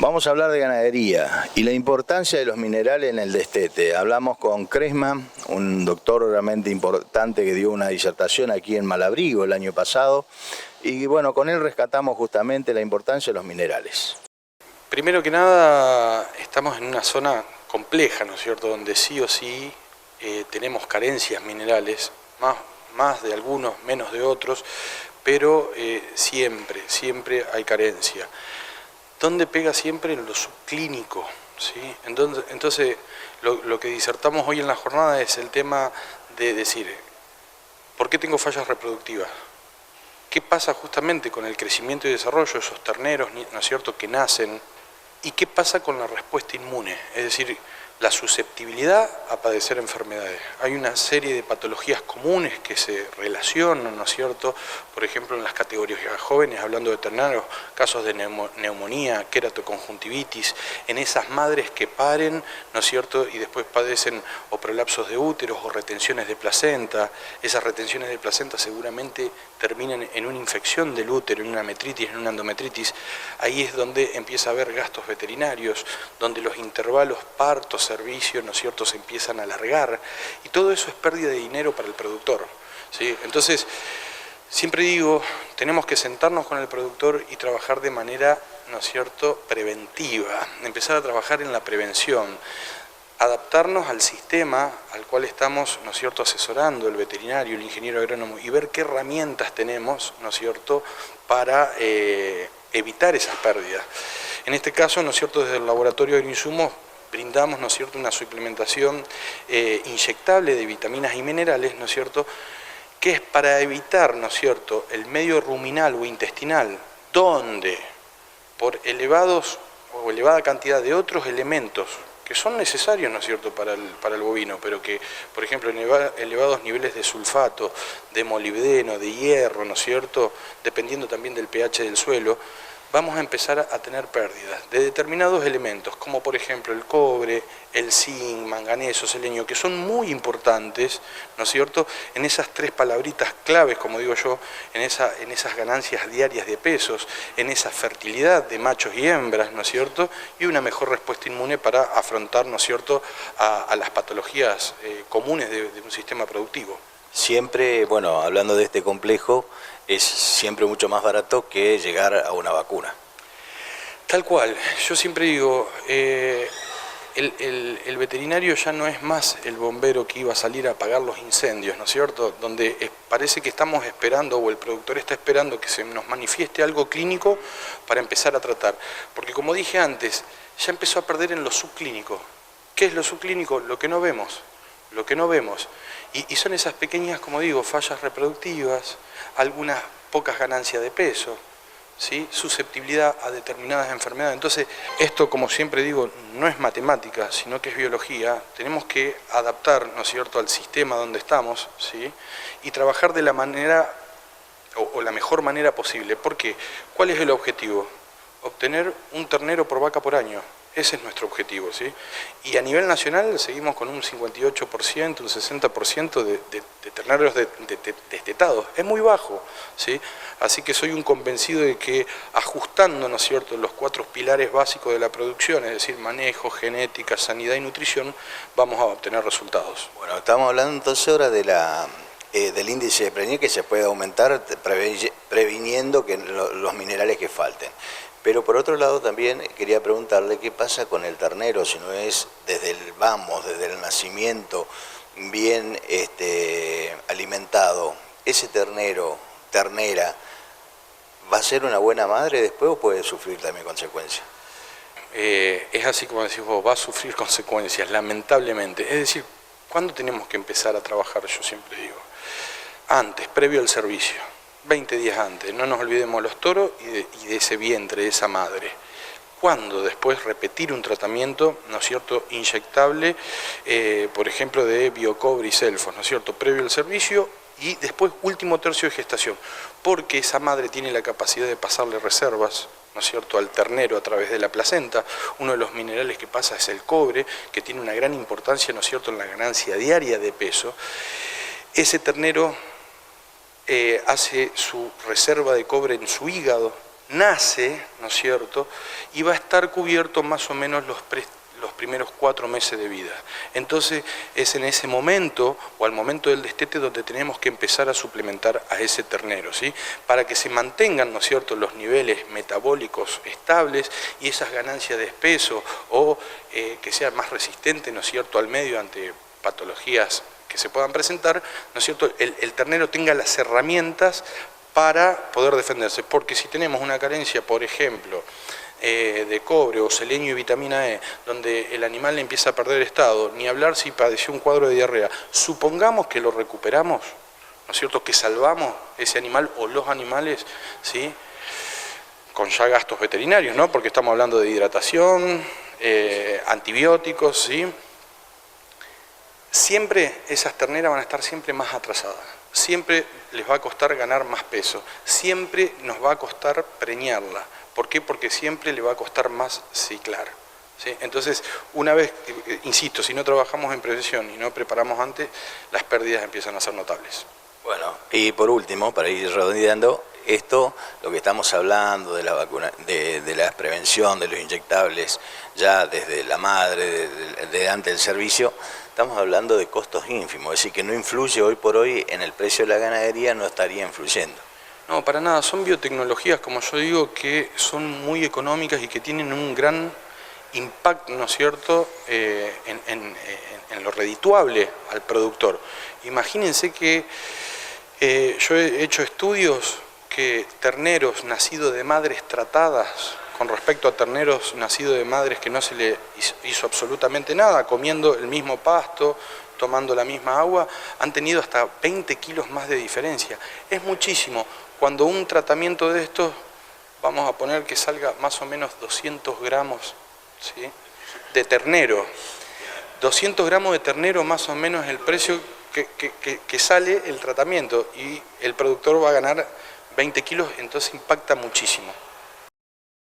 Vamos a hablar de ganadería y la importancia de los minerales en el destete. Hablamos con Cresma, un doctor realmente importante que dio una disertación aquí en Malabrigo el año pasado. Y bueno, con él rescatamos justamente la importancia de los minerales. Primero que nada, estamos en una zona compleja, ¿no es cierto?, donde sí o sí tenemos carencias minerales, más de algunos, menos de otros, pero siempre hay carencia. ¿Dónde pega siempre? En lo subclínico, ¿sí? Entonces lo que disertamos hoy en la jornada es el tema de decir, ¿por qué tengo fallas reproductivas? ¿Qué pasa justamente con el crecimiento y desarrollo de esos terneros, ¿no es cierto?, que nacen? ¿Y qué pasa con la respuesta inmune? Es decir, la susceptibilidad a padecer enfermedades. Hay una serie de patologías comunes que se relacionan, ¿no es cierto? Por ejemplo, en las categorías jóvenes, hablando de terneros, casos de neumonía, queratoconjuntivitis, en esas madres que paren, ¿no es cierto?, y después padecen o prolapsos de úteros o retenciones de placenta. Esas retenciones de placenta seguramente terminan en una infección del útero, en una metritis, en una endometritis. Ahí es donde empieza a haber gastos veterinarios, donde los intervalos parto-servicio, ¿no es cierto?, se empiezan a alargar, y todo eso es pérdida de dinero para el productor, ¿sí? Entonces, siempre digo, tenemos que sentarnos con el productor y trabajar de manera, ¿no es cierto?, preventiva, empezar a trabajar en la prevención, adaptarnos al sistema al cual estamos, ¿no es cierto?, asesorando el veterinario, el ingeniero agrónomo, y ver qué herramientas tenemos, ¿no es cierto?, para evitar esas pérdidas. En este caso, ¿no es cierto?, desde el laboratorio de agroinsumos brindamos, ¿no es cierto?, una suplementación inyectable de vitaminas y minerales, ¿no es cierto?, que es para evitar, ¿no es cierto?, el medio ruminal o intestinal, donde por elevada cantidad de otros elementos que son necesarios, ¿no es cierto?, para el bovino, pero que, por ejemplo, elevados niveles de sulfato, de molibdeno, de hierro, ¿no es cierto?, dependiendo también del pH del suelo, vamos a empezar a tener pérdidas de determinados elementos, como por ejemplo el cobre, el zinc, manganeso, selenio, que son muy importantes, ¿no es cierto?, en esas tres palabritas claves, como digo yo, en esas ganancias diarias de pesos, en esa fertilidad de machos y hembras, ¿no es cierto?, y una mejor respuesta inmune para afrontar, ¿no es cierto?, a las patologías comunes de un sistema productivo. Siempre, bueno, hablando de este complejo, es siempre mucho más barato que llegar a una vacuna. Tal cual, yo siempre digo, el veterinario ya no es más el bombero que iba a salir a apagar los incendios, ¿no es cierto?, donde parece que estamos esperando, o el productor está esperando que se nos manifieste algo clínico para empezar a tratar, porque como dije antes, ya empezó a perder en lo subclínico. ¿Qué es lo subclínico? Lo que no vemos. Lo que no vemos, y son esas pequeñas, como digo, fallas reproductivas, algunas pocas ganancias de peso, ¿sí?, susceptibilidad a determinadas enfermedades. Entonces, esto, como siempre digo, no es matemática, sino que es biología. Tenemos que adaptar, ¿no es cierto?, al sistema donde estamos, ¿sí?, y trabajar de la manera, o la mejor manera posible. ¿Por qué? ¿Cuál es el objetivo? Obtener un ternero por vaca por año. Ese es nuestro objetivo, ¿sí? Y a nivel nacional seguimos con un 58%, un 60% de terneros destetados. Es muy bajo, ¿sí? Así que soy un convencido de que ajustando, ¿no es cierto?, los 4 pilares básicos de la producción, es decir, manejo, genética, sanidad y nutrición, vamos a obtener resultados. Bueno, estamos hablando entonces ahora de del índice de prevenir, que se puede aumentar previniendo que los minerales que falten. Pero por otro lado también quería preguntarle qué pasa con el ternero, si no es desde el nacimiento bien alimentado. ¿Ese ternera, va a ser una buena madre después o puede sufrir también consecuencias? Es así como decís vos, va a sufrir consecuencias, lamentablemente. Es decir, ¿cuándo tenemos que empezar a trabajar? Yo siempre digo, antes, previo al servicio. 20 días antes, no nos olvidemos los toros y de ese vientre, de esa madre. ¿Cuándo después repetir un tratamiento, ¿no es cierto?, inyectable, por ejemplo, de biocobre y selfos, ¿no es cierto?, previo al servicio y después último tercio de gestación? Porque esa madre tiene la capacidad de pasarle reservas, ¿no es cierto?, al ternero a través de la placenta. Uno de los minerales que pasa es el cobre, que tiene una gran importancia, ¿no es cierto?, en la ganancia diaria de peso. Ese ternero hace su reserva de cobre en su hígado, nace, ¿no es cierto?, y va a estar cubierto más o menos los primeros 4 meses de vida. Entonces es en ese momento o al momento del destete donde tenemos que empezar a suplementar a ese ternero, ¿sí?, para que se mantengan, ¿no es cierto?, los niveles metabólicos estables y esas ganancias de peso o que sea más resistente, ¿no es cierto?, al medio ante patologías que se puedan presentar, ¿no es cierto?, el ternero tenga las herramientas para poder defenderse, porque si tenemos una carencia, por ejemplo, de cobre o selenio y vitamina E, donde el animal empieza a perder estado, ni hablar si padeció un cuadro de diarrea, supongamos que lo recuperamos, ¿no es cierto?, que salvamos ese animal o los animales, ¿sí?, con ya gastos veterinarios, ¿no?, porque estamos hablando de hidratación, antibióticos, ¿sí?, siempre esas terneras van a estar siempre más atrasadas, siempre les va a costar ganar más peso, siempre nos va a costar preñarla. ¿Por qué? Porque siempre le va a costar más ciclar, ¿sí? Entonces, una vez, insisto, si no trabajamos en prevención y no preparamos antes, las pérdidas empiezan a ser notables. Bueno, y por último, para ir redondeando, esto, lo que estamos hablando de la vacuna, de la prevención, de los inyectables, ya desde la madre, de antes del servicio, estamos hablando de costos ínfimos, es decir, que no influye hoy por hoy en el precio de la ganadería, no estaría influyendo. No, para nada, son biotecnologías, como yo digo, que son muy económicas y que tienen un gran impacto, ¿no es cierto?, en lo redituable al productor. Imagínense que yo he hecho estudios que terneros nacidos de madres tratadas, con respecto a terneros nacidos de madres que no se le hizo absolutamente nada, comiendo el mismo pasto, tomando la misma agua, han tenido hasta 20 kilos más de diferencia. Es muchísimo. Cuando un tratamiento de estos, vamos a poner que salga más o menos 200 gramos, ¿sí?, de ternero. 200 gramos de ternero más o menos es el precio que sale el tratamiento y el productor va a ganar 20 kilos, entonces impacta muchísimo.